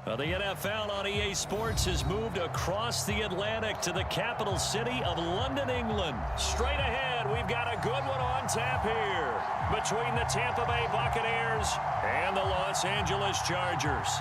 Well, the NFL on EA Sports has moved across the Atlantic to the capital city of London, England. Straight ahead, we've got a good one on tap here between the Tampa Bay Buccaneers and the Los Angeles Chargers.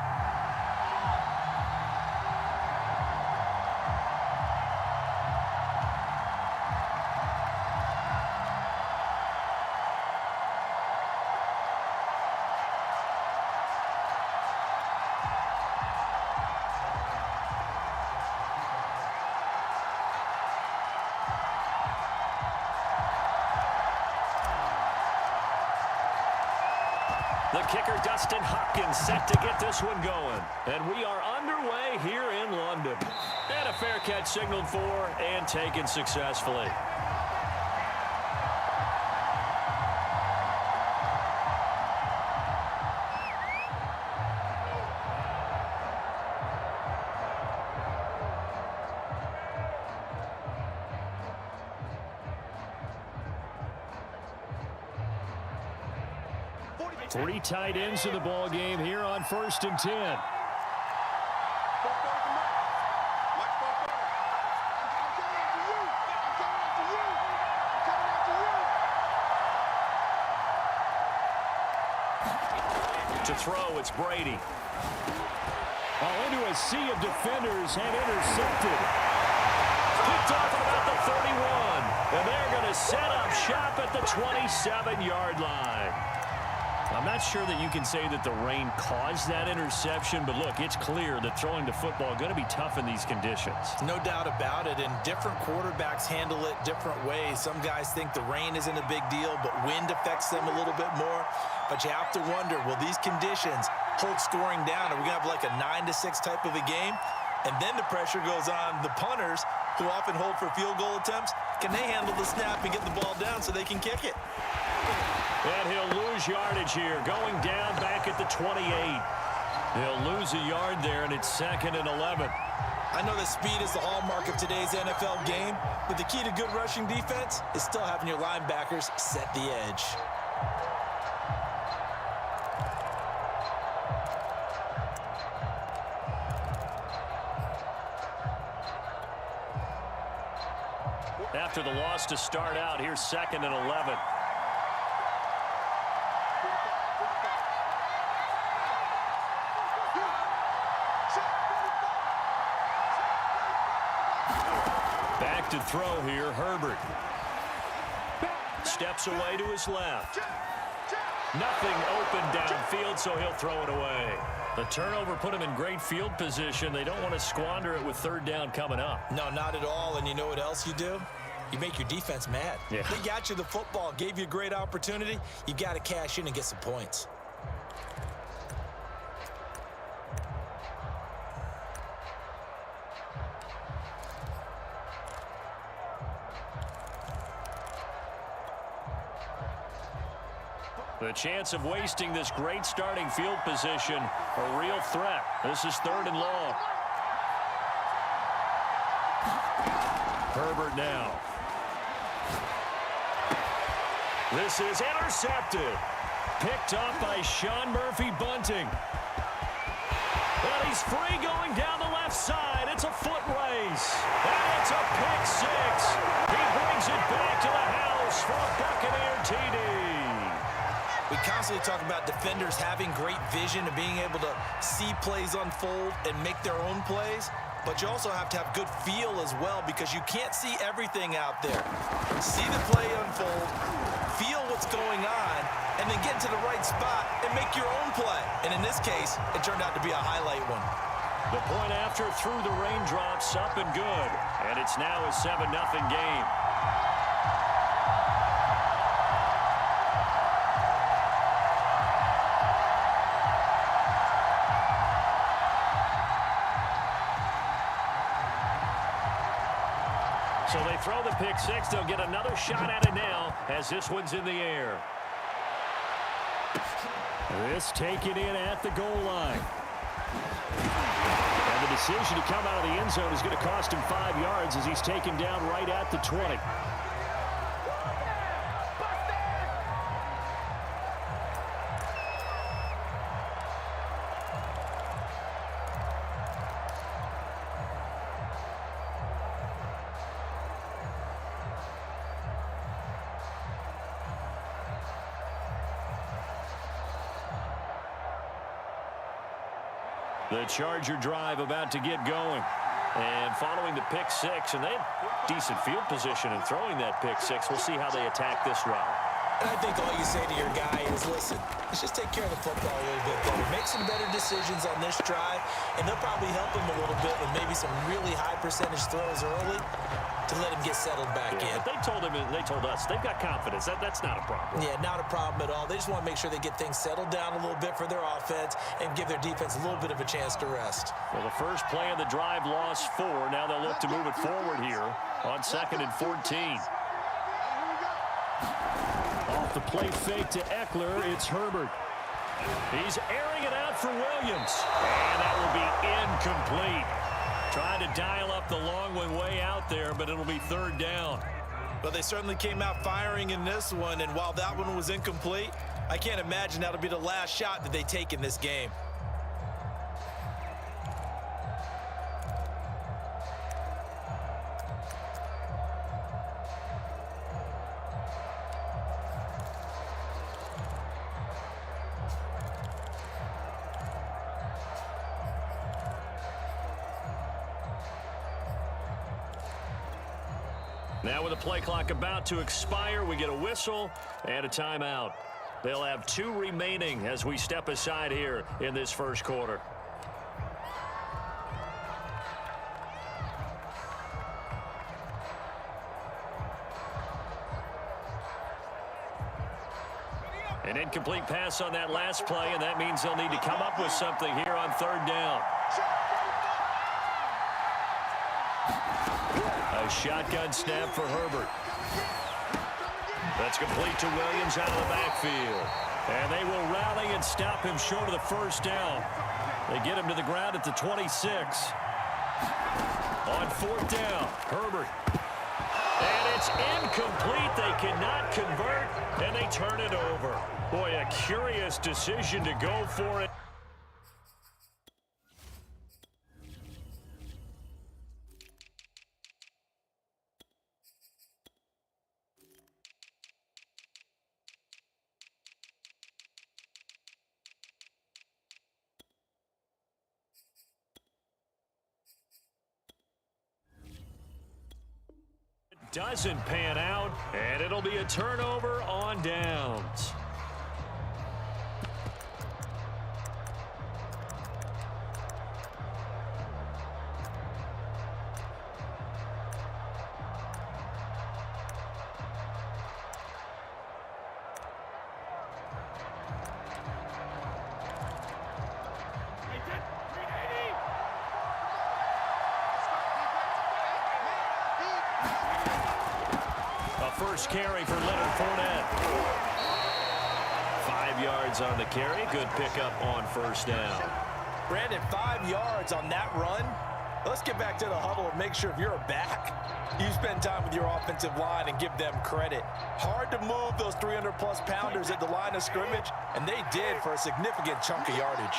The kicker, Dustin Hopkins, set to get this one going. And we are underway here in London. And a fair catch signaled for and taken successfully. Three tight ends in the ball game here on 1st and 10. To throw, it's Brady. Into a sea of defenders and intercepted. Picked off at about the 31. And they're going to set up shop at the 27-yard line. I'm not sure that you can say that the rain caused that interception, but look, it's clear that throwing the football is going to be tough in these conditions. No doubt about it, and different quarterbacks handle it different ways. Some guys think the rain isn't a big deal, but wind affects them a little bit more. But you have to wonder, will these conditions hold scoring down? Are we going to have like a 9-6 type of a game? And then the pressure goes on the punters, who often hold for field goal attempts. Can they handle the snap and get the ball down so they can kick it? And he'll lose yardage here, going down back at the 28. He'll lose a yard there, and it's 2nd and 11. I know that speed is the hallmark of today's NFL game, but the key to good rushing defense is still having your linebackers set the edge. After the loss to start out, here's 2nd and 11. Back to throw here, Herbert. Steps away to his left. Nothing open downfield, so he'll throw it away. The turnover put him in great field position. They don't want to squander it with 3rd down coming up. No, not at all. And you know what else you do? You make your defense mad. Yeah. They got you the football, gave you a great opportunity. You got to cash in and get some points. The chance of wasting this great starting field position, a real threat. This is 3rd and long. Herbert now. This is intercepted. Picked up by Sean Murphy-Bunting. And he's free going down the left side. It's a foot race. And it's a pick six. He brings it back to the house for a Buccaneer TD. We constantly talk about defenders having great vision and being able to see plays unfold and make their own plays. But you also have to have good feel as well, because you can't see everything out there. See the play unfold, feel what's going on, and then get into the right spot and make your own play. And in this case, it turned out to be a highlight one. The point after through the raindrops, up and good. And it's now a 7-0 game. So they throw the pick six. They'll get another shot at it now as this one's in the air. This taken in at the goal line. And the decision to come out of the end zone is going to cost him 5 yards as he's taken down right at the 20. The Charger drive about to get going. And following the pick six, and they had decent field position in throwing that pick six. We'll see how they attack this route. And I think all you say to your guy is, listen, let's just take care of the football a little bit better. Make some better decisions on this drive, and they'll probably help him a little bit with maybe some really high percentage throws early to let him get settled back in. They told him, and they told us, they've got confidence. That's not a problem. Yeah, not a problem at all. They just want to make sure they get things settled down a little bit for their offense and give their defense a little bit of a chance to rest. Well, the first play of the drive lost 4. Now they'll look to move it forward here on 2nd and 14. Off the play fake to Eckler, it's Herbert. He's airing it out for Williams. And that will be incomplete. Trying to dial up the long one way out there, but it'll be 3rd down. But they certainly came out firing in this one, and while that one was incomplete, I can't imagine that'll be the last shot that they take in this game. Now with the play clock about to expire, we get a whistle and a timeout. They'll have 2 remaining as we step aside here in this first quarter. An incomplete pass on that last play, and that means they'll need to come up with something here on 3rd down. A shotgun snap for Herbert. That's complete to Williams out of the backfield. And they will rally and stop him short of the 1st down. They get him to the ground at the 26. On 4th down, Herbert. And it's incomplete. They cannot convert, and they turn it over. Boy, a curious decision to go for it. Doesn't pan out, and it'll be a turnover on downs. First carry for Inv3rted. 5 yards on the carry. Good pickup on 1st down. Brandon, 5 yards on that run. Let's get back to the huddle and make sure if you're a back, you spend time with your offensive line and give them credit. Hard to move those 300-plus pounders at the line of scrimmage, and they did for a significant chunk of yardage.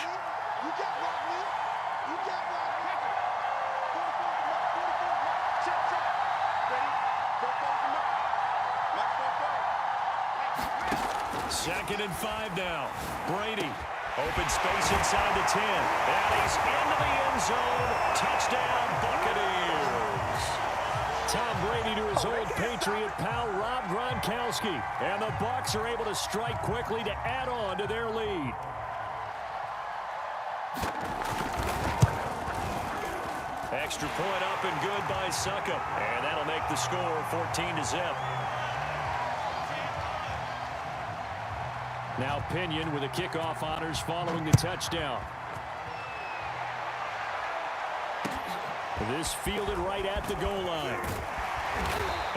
Second and 5 now. Brady. Open space inside the 10. And he's into the end zone. Touchdown, Buccaneers. Tom Brady to his old Patriot pal, Rob Gronkowski. And the Bucs are able to strike quickly to add on to their lead. Extra point up and good by Suckup. And that'll make the score 14-0. Now Pinion with the kickoff honors following the touchdown. This fielded right at the goal line.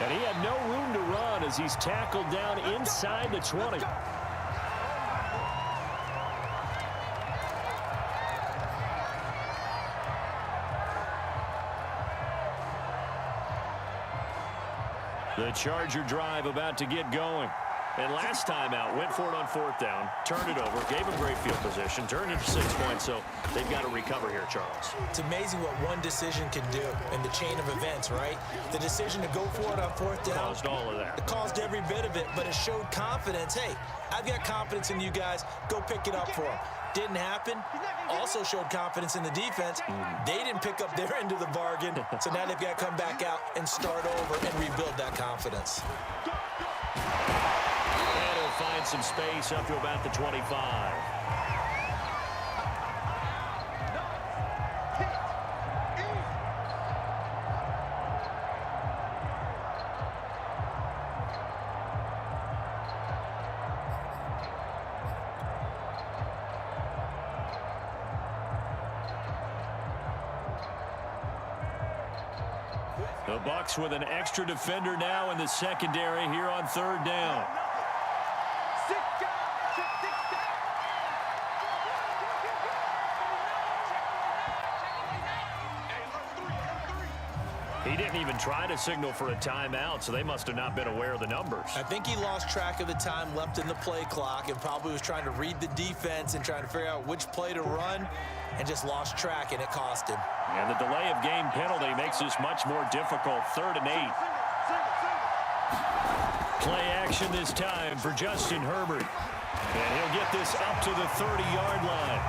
And he had no room to run as he's tackled down inside the 20. The Charger drive about to get going. And last time out, went for it on 4th down, turned it over, gave him great field position, turned it to 6 points, so they've got to recover here, Charles. It's amazing what one decision can do in the chain of events, right? The decision to go for it on 4th down. Caused all of that. It caused every bit of it, but it showed confidence. Hey, I've got confidence in you guys. Go pick it up for them. didn't happen also showed confidence in the defense. They didn't pick up their end of the bargain, so now they've got to come back out and start over and rebuild that confidence. And he'll find some space up to about the 25. The Bucs with an extra defender now in the secondary here on third down. He didn't even try to signal for a timeout, so they must have not been aware of the numbers. I think he lost track of the time left in the play clock and probably was trying to read the defense and trying to figure out which play to run and just lost track, and it cost him. And the delay of game penalty makes this much more difficult. 3rd and 8. Play action this time for Justin Herbert. And he'll get this up to the 30-yard line.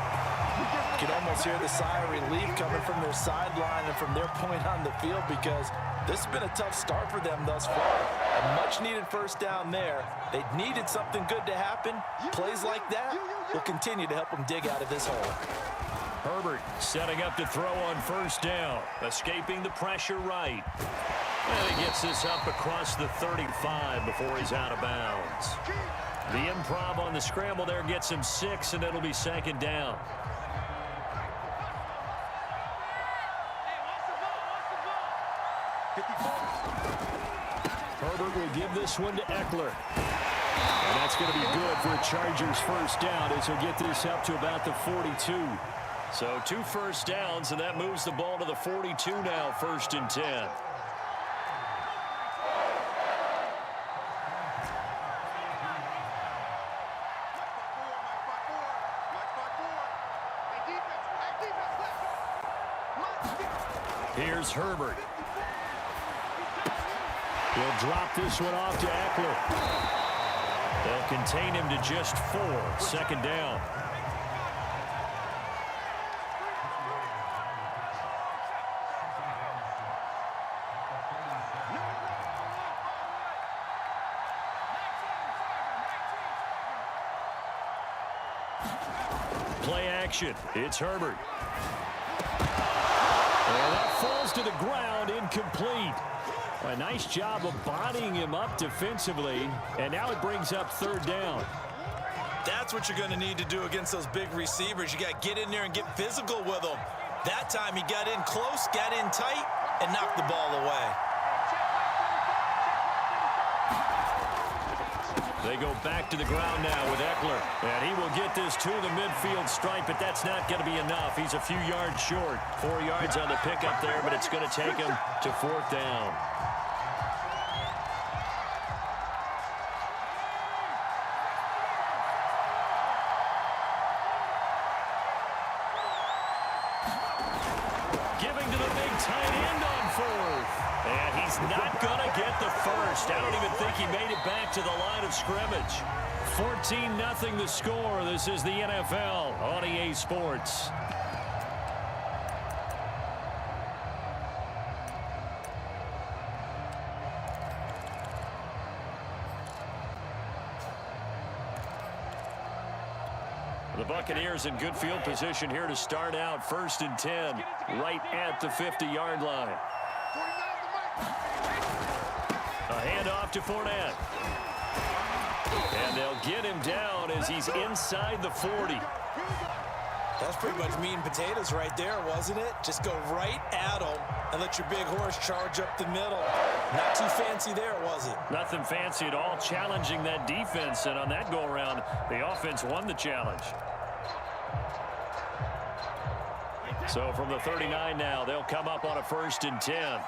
You can almost hear the sigh of relief coming from their sideline and from their point on the field, because this has been a tough start for them thus far. A much-needed first down there. They needed something good to happen. Plays like that will continue to help them dig out of this hole. Herbert setting up to throw on first down. Escaping the pressure right. And he gets this up across the 35 before he's out of bounds. The improv on the scramble there gets him 6, and it'll be 2nd down. Herbert will give this one to Eckler. And that's going to be good for a Chargers first down as he'll get this up to about the 42. So 2 first downs, and that moves the ball to the 42 now, 1st and 10. Here's Herbert. He'll drop this one off to Eckler. They'll contain him to just 4. 2nd down. Play action. It's Herbert. And that falls to the ground, incomplete. A nice job of bodying him up defensively, and now it brings up 3rd down. That's what you're going to need to do against those big receivers. You got to get in there and get physical with them. That time he got in close, got in tight, and knocked the ball away. They go back to the ground now with Eckler. And he will get this to the midfield stripe, but that's not going to be enough. He's a few yards short. 4 yards on the pickup there, but it's going to take him to 4th down. Giving to the big tight end on 4th. And he's not going to get the first. I don't even think he made it back to the line of scrimmage. 14-0 the score. This is the NFL on EA Sports. The Buccaneers in good field position here to start out. 1st and 10, right at the 50-yard line. A handoff to Fournette. And they'll get him down as he's inside the 40. That's pretty much meat and potatoes right there, wasn't it? Just go right at him and let your big horse charge up the middle. Not too fancy there, was it? Nothing fancy at all, challenging that defense. And on that go-around, the offense won the challenge. So from the 39 now, they'll come up on a 1st and 10.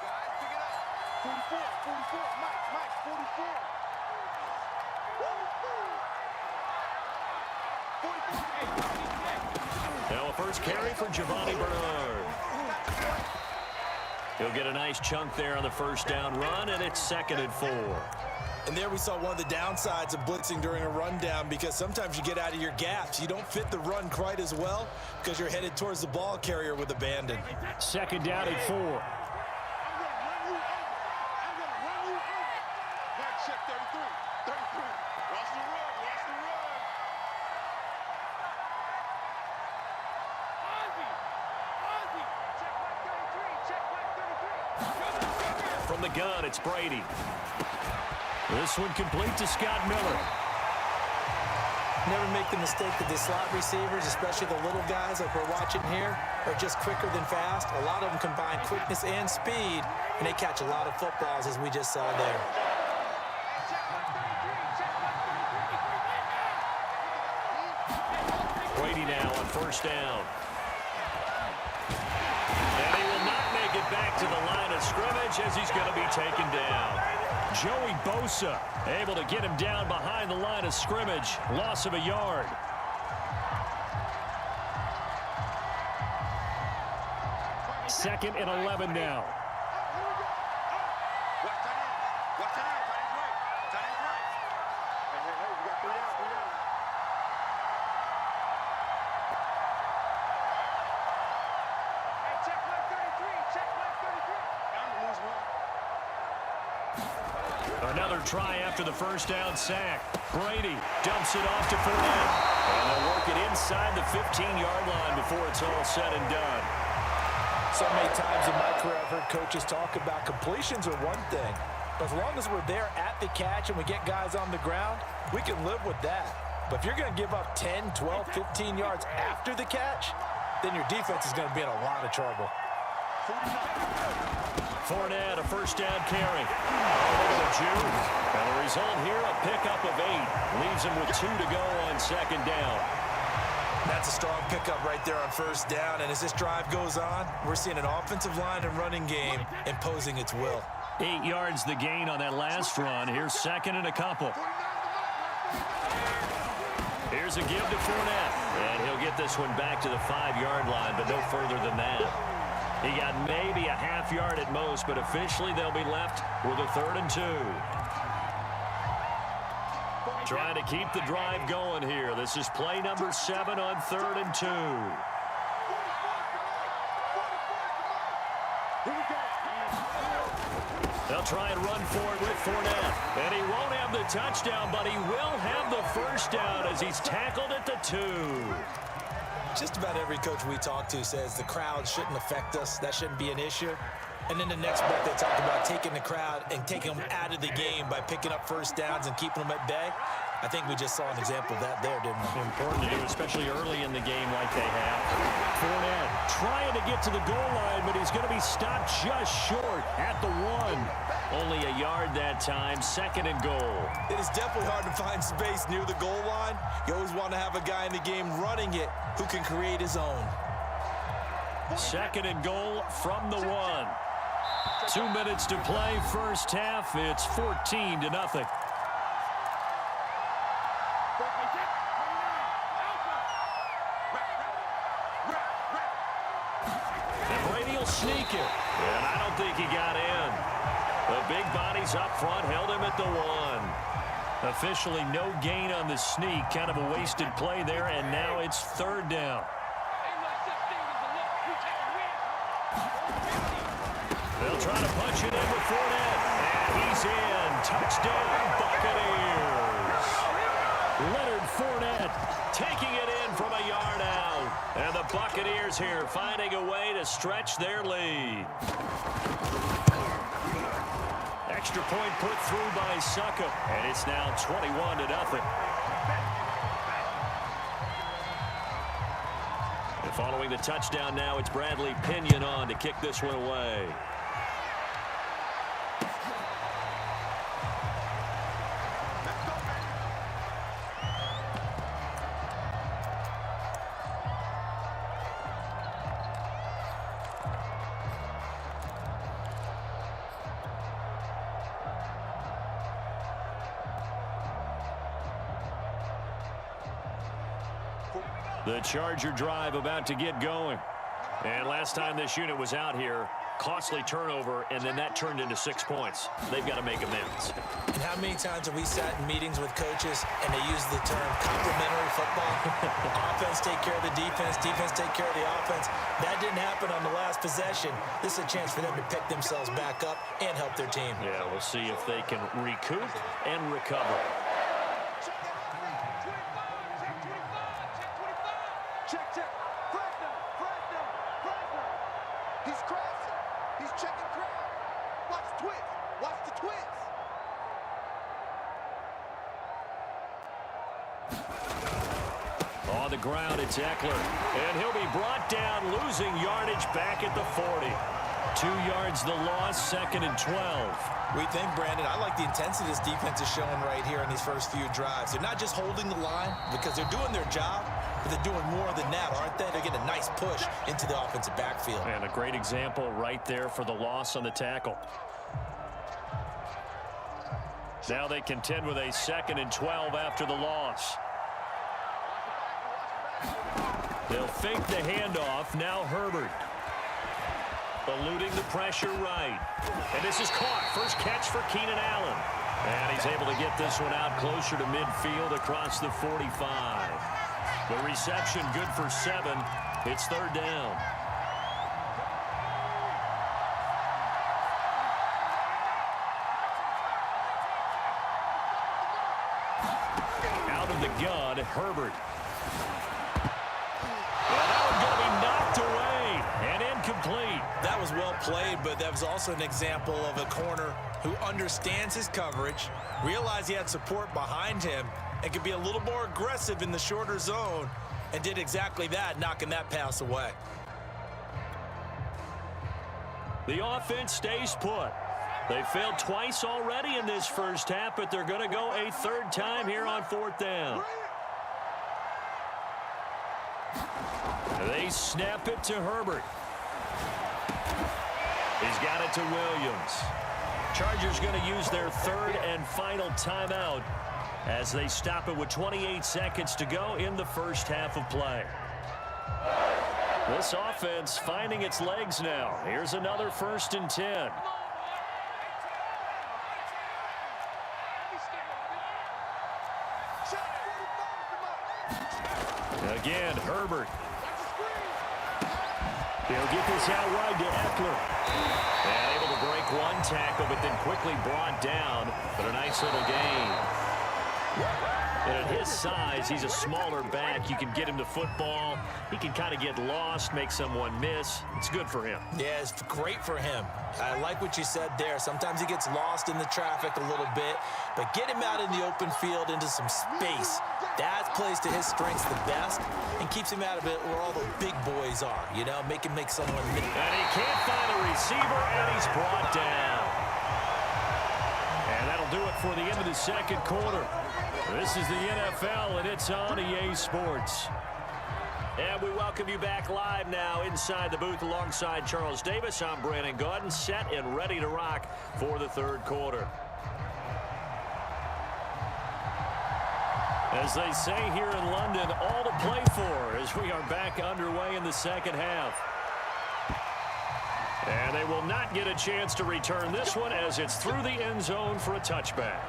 44, Mike, 44. Now a first carry for Giovanni Bernard. He'll get a nice chunk there on the first down run, and it's 2nd and 4. And there we saw one of the downsides of blitzing during a rundown, because sometimes you get out of your gaps. You don't fit the run quite as well because you're headed towards the ball carrier with abandon. 2nd down and 4. I'm going to run you over. I'm going to run you over. Back check 33. 33. Watch the run. Watch the run. Ozzy. Check back 33. Check back 33. From the gun, it's Brady. This one complete to Scott Miller. Never make the mistake that the slot receivers, especially the little guys like we're watching here, are just quicker than fast. A lot of them combine quickness and speed, and they catch a lot of footballs, as we just saw there. Brady now on first down. And he will not make it back to the line of scrimmage as he's going to be taken down. Joey Bosa able to get him down behind the line of scrimmage. Loss of a yard. Second and 11 now. Another try after the first down sack. Brady dumps it off to Fournette. And they'll work it inside the 15-yard line before it's all said and done. So many times in my career I've heard coaches talk about completions are one thing. But as long as we're there at the catch and we get guys on the ground, we can live with that. But if you're going to give up 10, 12, 15 yards after the catch, then your defense is going to be in a lot of trouble. Fournette, a first down carry. Over to Jude. And the result here, a pickup of 8. Leaves him with 2 to go on second down. That's a strong pickup right there on first down. And as this drive goes on, we're seeing an offensive line and running game imposing its will. 8 yards the gain on that last run. Here's 2nd and a couple. Here's a give to Fournette. And he'll get this one back to the 5-yard line, but no further than that. He got maybe a half yard at most, but officially they'll be left with a 3rd and 2. Trying to keep the drive going here. This is play number 7 on 3rd and 2. They'll try and run for it with Fournette. And he won't have the touchdown, but he will have the first down as he's tackled at the 2. Just about every coach we talk to says the crowd shouldn't affect us. That shouldn't be an issue. And then the next breath they talk about taking the crowd and taking them out of the game by picking up first downs and keeping them at bay. I think we just saw an example of that there, didn't we? Important to do, especially early in the game like they have. Fournette trying to get to the goal line, but he's going to be stopped just short at the 1. Only a yard that time, 2nd and goal. It is definitely hard to find space near the goal line. You always want to have a guy in the game running it who can create his own. 2nd and goal from the 1. 2 minutes to play first half. It's 14-0. And Brady will sneak it. And I don't think he got in. The big bodies up front held him at the 1. Officially no gain on the sneak. Kind of a wasted play there, and now it's 3rd down. They'll try to punch it in with Fournette. And he's in. Touchdown, Buccaneers. Leonard Fournette taking it in from a yard out. And the Buccaneers here finding a way to stretch their lead. Extra point put through by Suckup. And it's now 21-0. And following the touchdown now, it's Bradley Pinion on to kick this one away. The Charger drive about to get going. And last time this unit was out here, costly turnover, and then that turned into 6 points. They've got to make amends. And how many times have we sat in meetings with coaches and they use the term complementary football? Offense take care of the defense, defense take care of the offense. That didn't happen on the last possession. This is a chance for them to pick themselves back up and help their team. Yeah, we'll see if they can recoup and recover. Check. Fragner. He's crashing. He's checking crowd. Watch the twist. On the ground, it's Eckler. And he'll be brought down, losing yardage back at the 40. 2 yards the loss, 2nd and 12. We think, Brandon, I like the intensity this defense is showing right here in these first few drives. They're not just holding the line because they're doing their job, but they're doing more than that, aren't they? They're getting a nice push into the offensive backfield. And a great example right there for the loss on the tackle. Now they contend with a 2nd and 12 after the loss. They'll fake the handoff. Now Herbert. Eluding the pressure right. And this is caught. First catch for Keenan Allen. And he's able to get this one out closer to midfield across the 45. The reception good for 7. It's 3rd down. Out of the gun, Herbert. And that one's going to be knocked away and incomplete. That was well played, but that was also an example of a corner who understands his coverage, realized he had support behind him, and could be a little more aggressive in the shorter zone, and did exactly that, knocking that pass away. The offense stays put. They failed twice already in this first half, but they're going to go a 3rd time here on 4th down. They snap it to Herbert. He's got it to Williams. Chargers going to use their 3rd and final timeout as they stop it with 28 seconds to go in the first half of play. This offense finding its legs now. Here's another 1st and 10. Again, Herbert. He'll get this out wide to Eckler. And able to break one tackle, but then quickly brought down. But a nice little gain. And at his size, he's a smaller back. You can get him to football. He can kind of get lost, make someone miss. It's good for him. Yeah, it's great for him. I like what you said there. Sometimes he gets lost in the traffic a little bit, but get him out in the open field into some space. That plays to his strengths the best and keeps him out of it where all the big boys are, you know, make him make someone miss. And he can't find a receiver, and he's brought down. And that'll do it for the end of the 2nd quarter. This is the NFL, and it's on EA Sports. And we welcome you back live now inside the booth alongside Charles Davis. I'm Brandon Gaudin, set and ready to rock for the 3rd quarter. As they say here in London, all to play for as we are back underway in the 2nd half. And they will not get a chance to return this one as it's through the end zone for a touchback.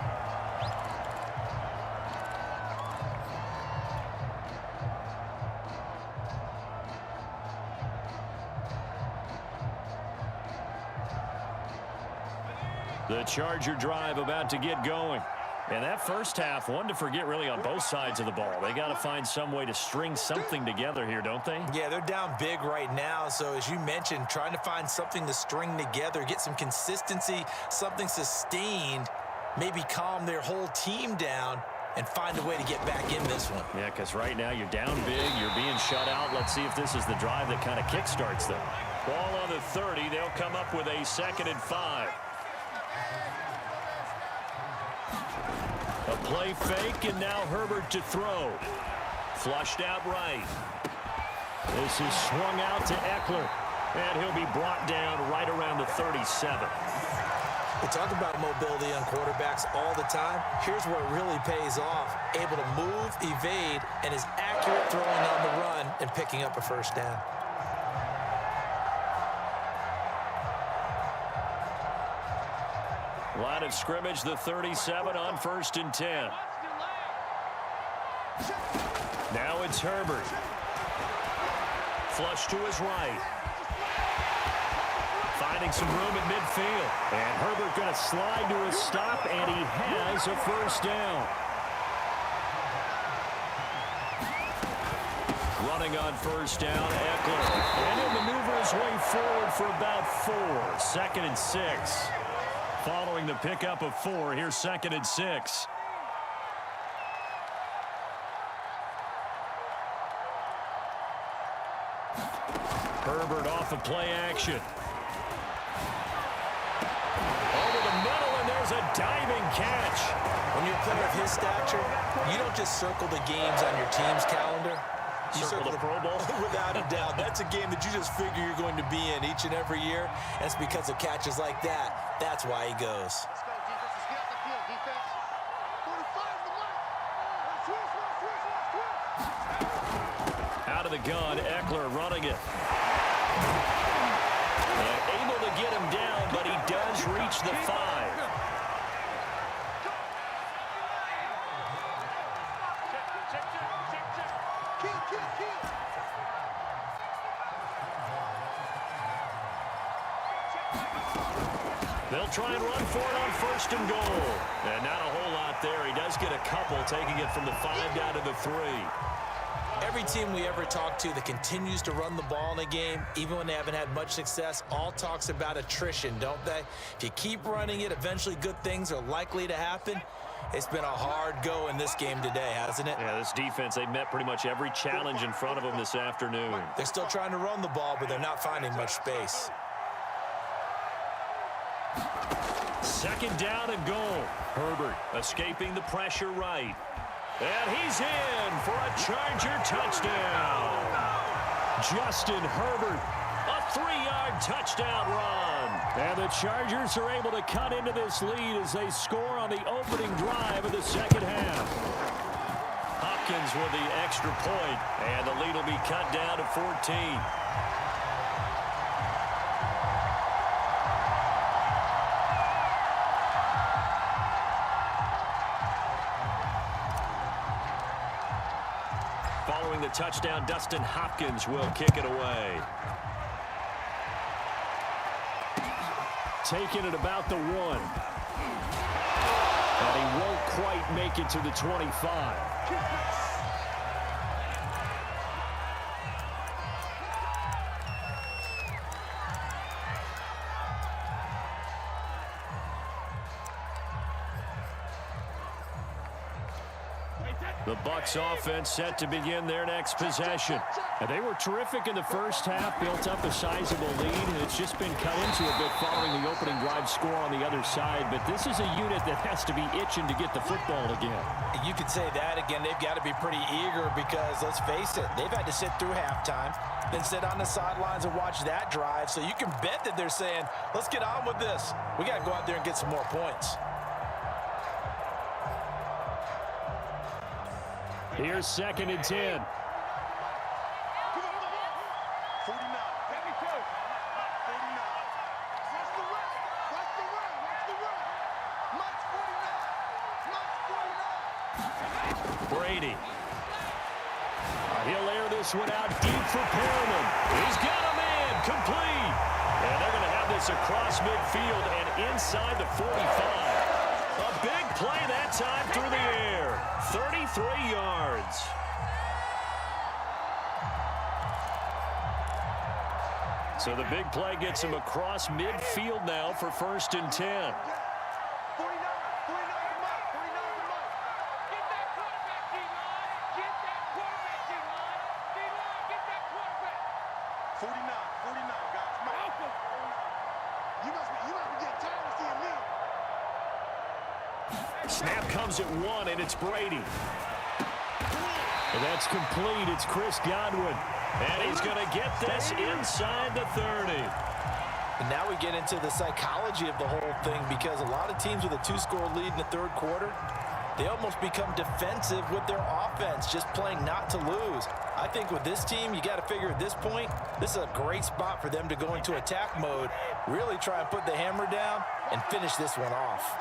The Charger drive about to get going. And that first half, one to forget really on both sides of the ball. They got to find some way to string something together here, don't they? Yeah, they're down big right now. So as you mentioned, trying to find something to string together, get some consistency, something sustained, maybe calm their whole team down and find a way to get back in this one. Yeah, because right now you're down big, you're being shut out. Let's see if this is the drive that kind of kickstarts them. Ball on the 30, they'll come up with a 2nd and 5. A play fake, and now Herbert to throw. Flushed out right. This is swung out to Eckler, and he'll be brought down right around the 37. We talk about mobility on quarterbacks all the time. Here's where it really pays off. Able to move, evade, and is accurate throwing on the run and picking up a 1st down. Line of scrimmage, the 37 on 1st and 10. Now it's Herbert. Flush to his right. Finding some room at midfield. And Herbert going to slide to a stop, and he has a first down. Running on first down, Eckler. And he'll maneuver his way forward for about 4. 2nd and 6. Following the pickup of 4, here's 2nd and 6. Herbert off of play action. Over the middle, and there's a diving catch. When you're a player of his stature, you don't just circle the games on your team's calendar. You Circle the Pro Bowl? Without a doubt. That's a game that you just figure you're going to be in each and every year. And it's because of catches like that. That's why he goes. Let's go, defense. Let's get off the field, defense. 45 the mark. Switch. Out of the gun, Eckler running it. And able to get him down, but he does reach the 5. They'll try and run for it on 1st and goal. And not a whole lot there. He does get a couple, taking it from the 5 down to the 3. Every team we ever talk to that continues to run the ball in a game, even when they haven't had much success, all talks about attrition, don't they? If you keep running it, eventually good things are likely to happen. It's been a hard go in this game today, hasn't it? Yeah, this defense, they met pretty much every challenge in front of them this afternoon. They're still trying to run the ball, but they're not finding much space. 2nd down and goal. Herbert escaping the pressure right. And he's in for a Charger touchdown. Justin Herbert, a 3-yard touchdown run. And the Chargers are able to cut into this lead as they score on the opening drive of the 2nd half. Hopkins with the extra point, and the lead will be cut down to 14. Following the touchdown, Dustin Hopkins will kick it away. Taking it about the 1. And he won't quite make it to the 25. The Bucs offense set to begin their next possession. And they were terrific in the first half, built up a sizable lead, and it's just been cut into a bit following the opening drive score on the other side. But this is a unit that has to be itching to get the football again. You could say that again. They've got to be pretty eager because, let's face it, they've had to sit through halftime, then sit on the sidelines and watch that drive. So you can bet that they're saying, let's get on with this. We got to go out there and get some more points. Here's 2nd and 10. 49. Let me go. 49. Watch the run. Watch the run. Watch the run. March 49. March 49. Brady. He'll air this one out deep for Perriman. He's got a man complete. And they're going to have this across midfield and inside the 45. A big play that time through the air. 33 yards. So the big play gets him across midfield now for 1st and 10. 49. 49 the mark. 49 the mark. Get that quarterback, D-line. Get that quarterback, D-line. D-line, get that quarterback. 49. 49, guys. Malcolm. You must be getting tired of seeing me. Snap comes at 1, and it's Brady. And that's complete. It's Chris Godwin. And he's going to get this inside the 30. And now we get into the psychology of the whole thing because a lot of teams with a 2-score lead in the 3rd quarter, they almost become defensive with their offense, just playing not to lose. I think with this team, you got to figure at this point, this is a great spot for them to go into attack mode, really try and put the hammer down and finish this one off.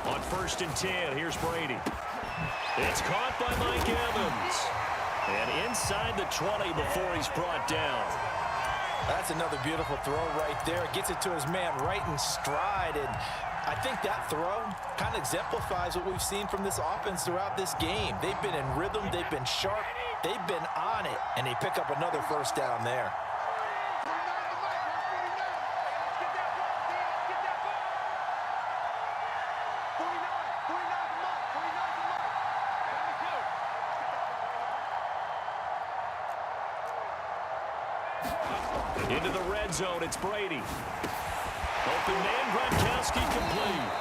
On 1st and 10, here's Brady. It's caught by Mike Evans. And inside the 20 before he's brought down. That's another beautiful throw right there. Gets it to his man right in stride. And I think that throw kind of exemplifies what we've seen from this offense throughout this game. They've been in rhythm. They've been sharp. They've been on it. And they pick up another first down there. Into the red zone, it's Brady. Open man, Gronkowski complete.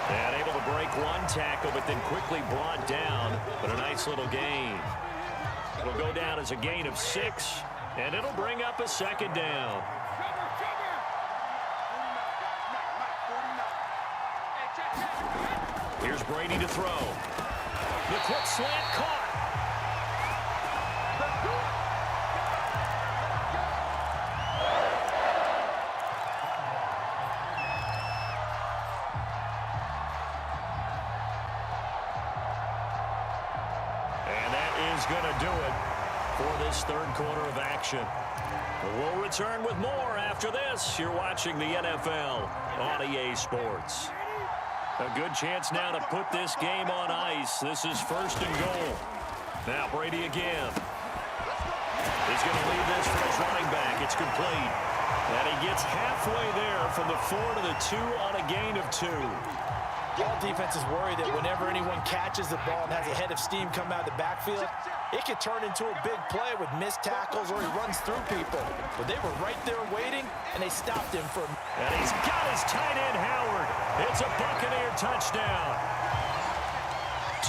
And able to break one tackle, but then quickly brought down. But a nice little gain. It'll go down as a gain of 6, and it'll bring up a 2nd down. Here's Brady to throw. The quick slant caught. Going to do it for this 3rd quarter of action. We'll return with more after this. You're watching the NFL on EA Sports. A good chance now to put this game on ice. This is 1st and goal. Now Brady again. He's going to leave this for his running back. It's complete. And he gets halfway there from the 4 to the 2 on a gain of 2. All defenses worry that whenever anyone catches the ball and has a head of steam come out of the backfield, it could turn into a big play with missed tackles or he runs through people. But they were right there waiting, and they stopped him from... And he's got his tight end, Howard. It's a Buccaneer touchdown.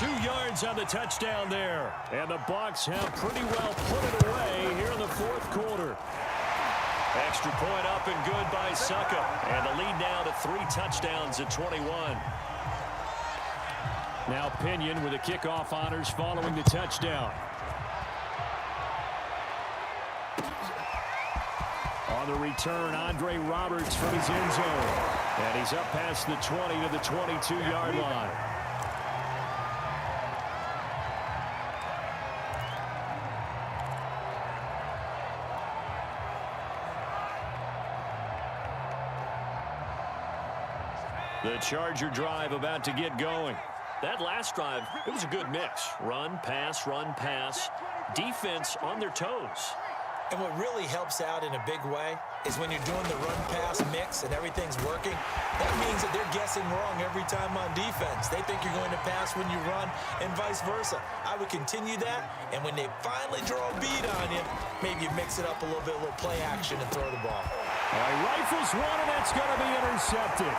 2 yards on the touchdown there. And the Bucs have pretty well put it away here in the 4th quarter. Extra point up and good by Succa. And the lead now to 3 touchdowns at 21. Now Pinion with the kickoff honors following the touchdown. On the return, Andre Roberts from his end zone. And he's up past the 20 to the 22-yard line. The Charger drive about to get going. That last drive, it was a good mix. Run, pass, defense on their toes. And what really helps out in a big way is when you're doing the run-pass mix and everything's working, that means that they're guessing wrong every time on defense. They think you're going to pass when you run and vice versa. I would continue that, and when they finally draw a bead on you, maybe you mix it up a little bit, a little play action and throw the ball. All right, rifles one, and it's going to be intercepted.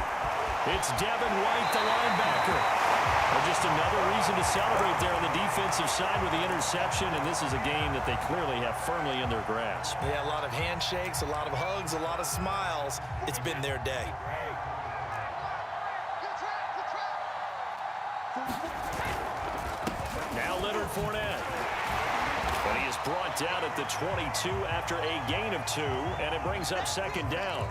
It's Devin White, the linebacker. Well, just another reason to celebrate there on the defensive side with the interception, and this is a game that they clearly have firmly in their grasp. Yeah, a lot of handshakes, a lot of hugs, a lot of smiles. It's been their day. Now Leonard Fournette. But he is brought down at the 22 after a gain of 2, and it brings up 2nd down.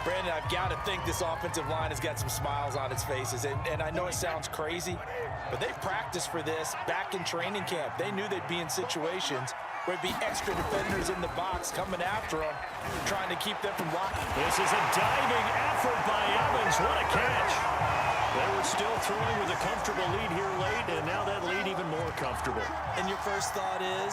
Brandon, I've got to think this offensive line has got some smiles on its faces. And I know it sounds crazy, but they've practiced for this back in training camp. They knew they'd be in situations where it'd be extra defenders in the box coming after them, trying to keep them from blocking. This is a diving effort by Evans. What a catch. They were still throwing with a comfortable lead here late, and now that lead even more comfortable. And your first thought is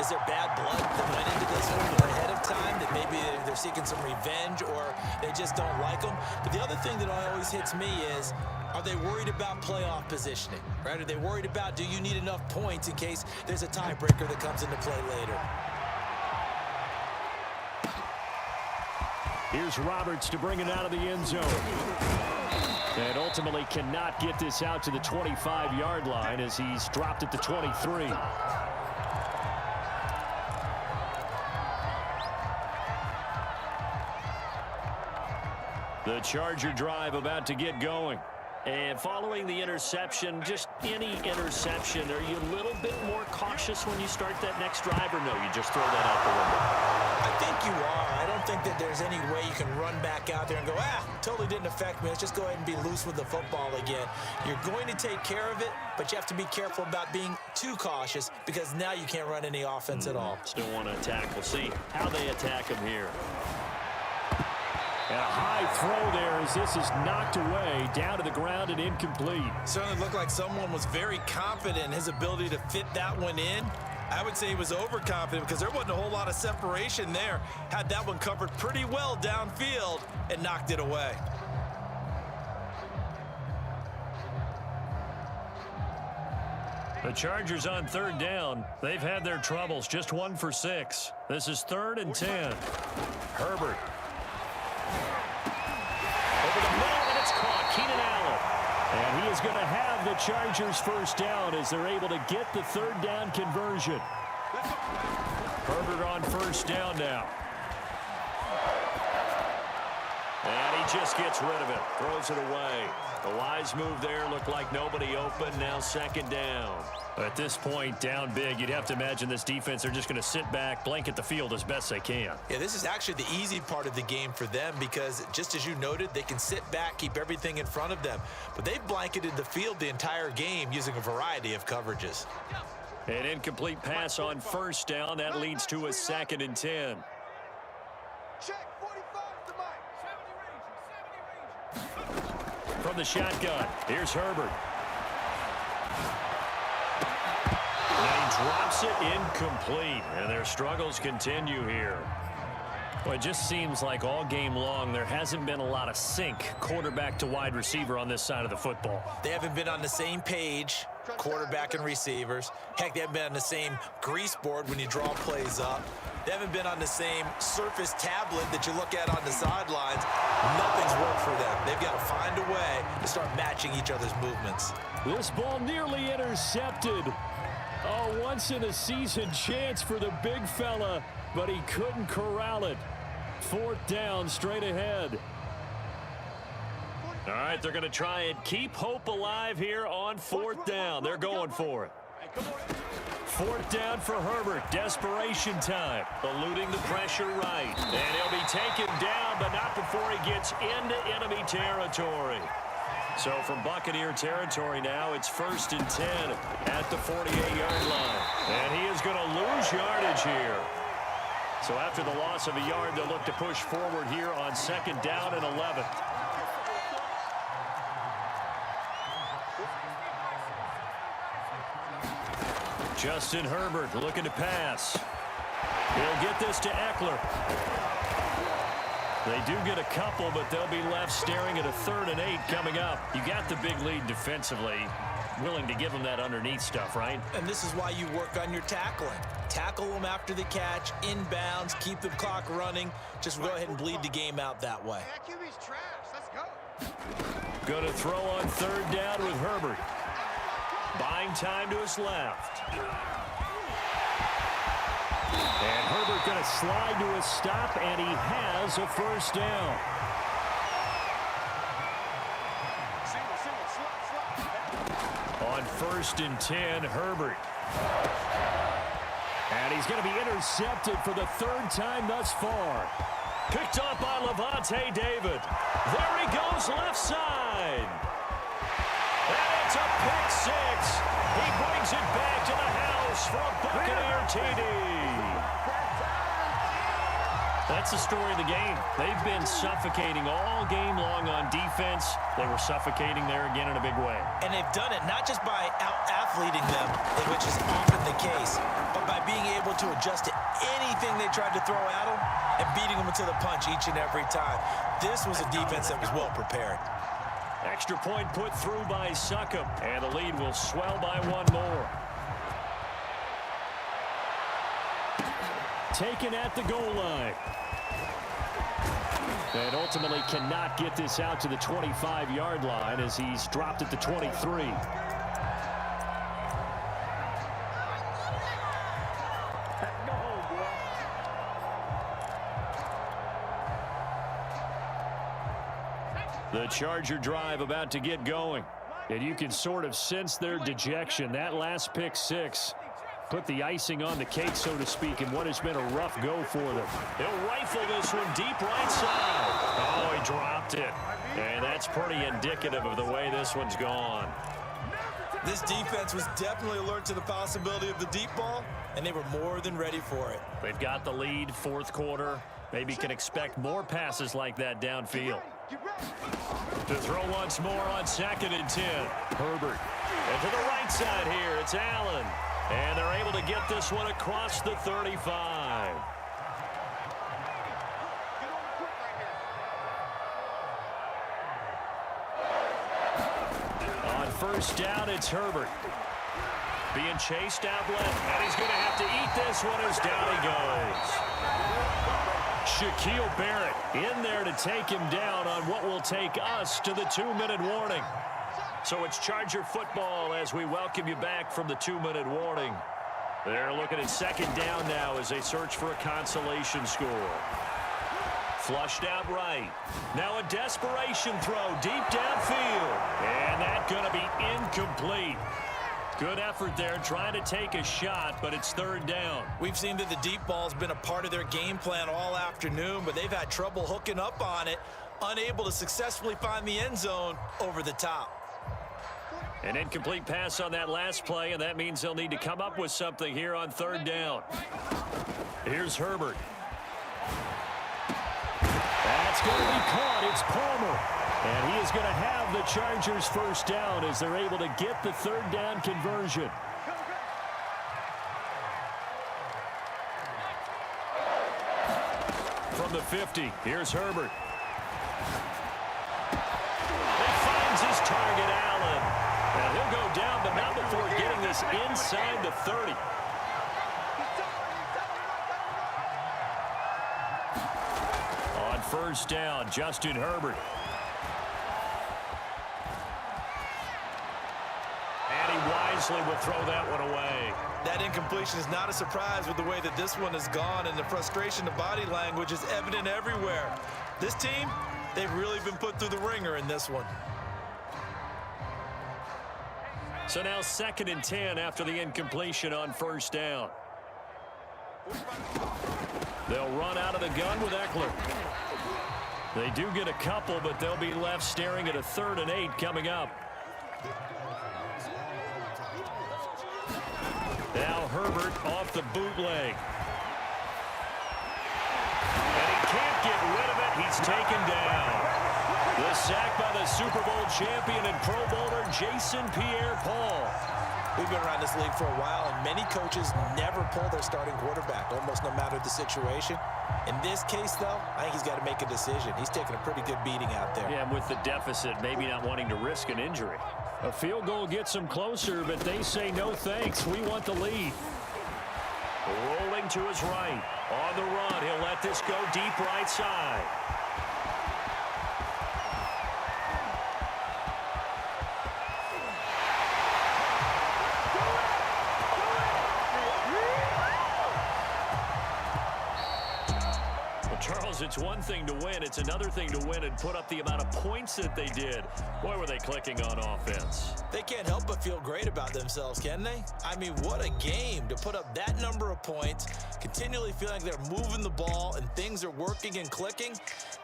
there bad blood that went into this one ahead of time, that maybe they're seeking some revenge or they just don't like them? But the other thing that always hits me is, are they worried about playoff positioning, right? Are they worried about, do you need enough points in case there's a tiebreaker that comes into play later? Here's Roberts to bring it out of the end zone. And ultimately cannot get this out to the 25-yard line as he's dropped at the 23. The Charger drive about to get going. And following the interception, just any interception, are you a little bit more cautious when you start that next drive, or no, you just throw that out the window? I think you are. I don't think that there's any way you can run back out there and go, totally didn't affect me. Let's just go ahead and be loose with the football again. You're going to take care of it, but you have to be careful about being too cautious because now you can't run any offense at all. Still want to attack. We'll see how they attack him here. And a high throw there as this is knocked away, down to the ground and incomplete. Certainly looked like someone was very confident in his ability to fit that one in. I would say he was overconfident because there wasn't a whole lot of separation there. Had that one covered pretty well downfield and knocked it away. The Chargers on third down. They've had their troubles, just 1 for 6. This is 3rd and 10. Herbert. Over the middle, and it's caught. Keenan Allen. And he is going to have the Chargers first down as they're able to get the 3rd down conversion. Herbert on first down now. And he just gets rid of it. Throws it away. The wise move there. Looked like nobody open. Now 2nd down. At this point, down big, you'd have to imagine this defense are just going to sit back, blanket the field as best they can. Yeah, this is actually the easy part of the game for them because, just as you noted, they can sit back, keep everything in front of them. But they've blanketed the field the entire game using a variety of coverages. An incomplete pass on first down. That leads to a 2nd and 10. Check 45 to Mike. From the shotgun, here's Herbert. Drops it incomplete, and their struggles continue here. Well, it just seems like all game long there hasn't been a lot of sync quarterback to wide receiver on this side of the football. They haven't been on the same page, quarterback and receivers. Heck, they haven't been on the same grease board when you draw plays up. They haven't been on the same surface tablet that you look at on the sidelines. Nothing's worked for them. They've got to find a way to start matching each other's movements. This ball nearly intercepted. Oh, once-in-a-season chance for the big fella, but he couldn't corral it. 4th down, straight ahead. All right, they're going to try and keep hope alive here on 4th down. They're going for it. 4th down for Herbert. Desperation time. Eluding the pressure right. And he'll be taken down, but not before he gets into enemy territory. So from Buccaneer territory now, it's 1st and 10 at the 48-yard line. And he is going to lose yardage here. So after the loss of a yard, they'll look to push forward here on 2nd down and 11. Justin Herbert looking to pass. He'll get this to Eckler. They do get a couple, but they'll be left staring at a 3rd and 8 coming up. You got the big lead defensively. Willing to give them that underneath stuff, right? And this is why you work on your tackling. Tackle them after the catch, inbounds, keep the clock running. Just go ahead and bleed the game out that way. That QB's trash. Let's go. Going to throw on 3rd down with Herbert. Buying time to his left. And Herbert going to slide to a stop, and he has a 1st down. On 1st and 10, Herbert. And he's going to be intercepted for the 3rd time thus far. Picked up by Levante David. There he goes, left side. And it's a pick 6. He brings it back to the house for a Buccaneer TD. That's the story of the game. They've been suffocating all game long on defense. They were suffocating there again in a big way. And they've done it not just by out-athleting them, which is often the case, but by being able to adjust to anything they tried to throw at them and beating them to the punch each and every time. This was a defense that was well prepared. Extra point put through by Succop, and the lead will swell by 1 more. Taken at the goal line. And ultimately cannot get this out to the 25-yard line as he's dropped at the 23. The Charger drive about to get going. And you can sort of sense their dejection. That last pick six put the icing on the cake, so to speak, in what has been a rough go for them. He'll rifle this one deep right side. Oh, he dropped it. And that's pretty indicative of the way this one's gone. This defense was definitely alert to the possibility of the deep ball, and they were more than ready for it. They've got the lead, fourth quarter. Maybe can expect more passes like that downfield. To throw once more on 2nd and 10. Herbert. And to the right side here, it's Allen. And they're able to get this one across the 35. On first down, it's Herbert. Being chased out left, and he's going to have to eat this one as down he goes. Shaquille Barrett in there to take him down on what will take us to the 2-minute warning. So it's Charger football as we welcome you back from the 2-minute warning. They're looking at 2nd down now as they search for a consolation score. Flushed out right. Now a desperation throw deep downfield. And that's going to be incomplete. Good effort there, trying to take a shot, but it's 3rd down. We've seen that the deep ball's been a part of their game plan all afternoon, but they've had trouble hooking up on it, unable to successfully find the end zone over the top. An incomplete pass on that last play, and that means they'll need to come up with something here on 3rd down. Here's Herbert. That's going to be caught. It's Palmer. And he is going to have the Chargers first down as they're able to get the 3rd down conversion. From the 50, here's Herbert. He finds his target, Allen. And he'll go down, but not before getting this inside the 30. On first down, Justin Herbert. Wisely will throw that one away. That incompletion is not a surprise with the way that this one has gone, and the frustration of body language is evident everywhere. This team, they've really been put through the ringer in this one. So now 2nd and 10 after the incompletion on first down. They'll run out of the gun with Eckler. They do get a couple, but they'll be left staring at a 3rd and 8 coming up. Now Herbert off the bootleg. And he can't get rid of it. He's taken down. The sack by the Super Bowl champion and Pro Bowler Jason Pierre-Paul. We've been around this league for a while, and many coaches never pull their starting quarterback, almost no matter the situation. In this case, though, I think he's got to make a decision. He's taking a pretty good beating out there. Yeah, and with the deficit, maybe not wanting to risk an injury. A field goal gets them closer, but they say no thanks. We want the lead. Rolling to his right. On the run, he'll let this go deep right side. Charles, it's one thing to win. It's another thing to win and put up the amount of points that they did. Boy, were they clicking on offense. They can't help but feel great about themselves, can they? I mean, what a game to put up that number of points, continually feeling like they're moving the ball and things are working and clicking.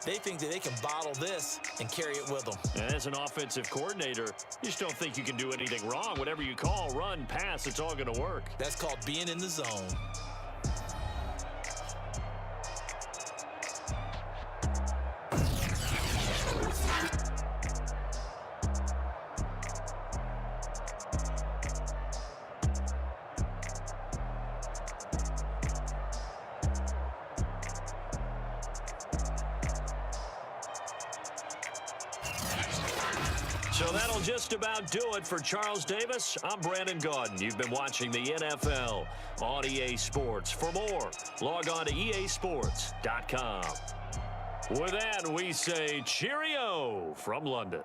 They think that they can bottle this and carry it with them. And as an offensive coordinator, you just don't think you can do anything wrong. Whatever you call, run, pass, it's all going to work. That's called being in the zone. So that'll just about do it for Charles Davis. I'm Brandon Gaudin. You've been watching the NFL on EA Sports. For more, log on to easports.com. With that, we say cheerio from London.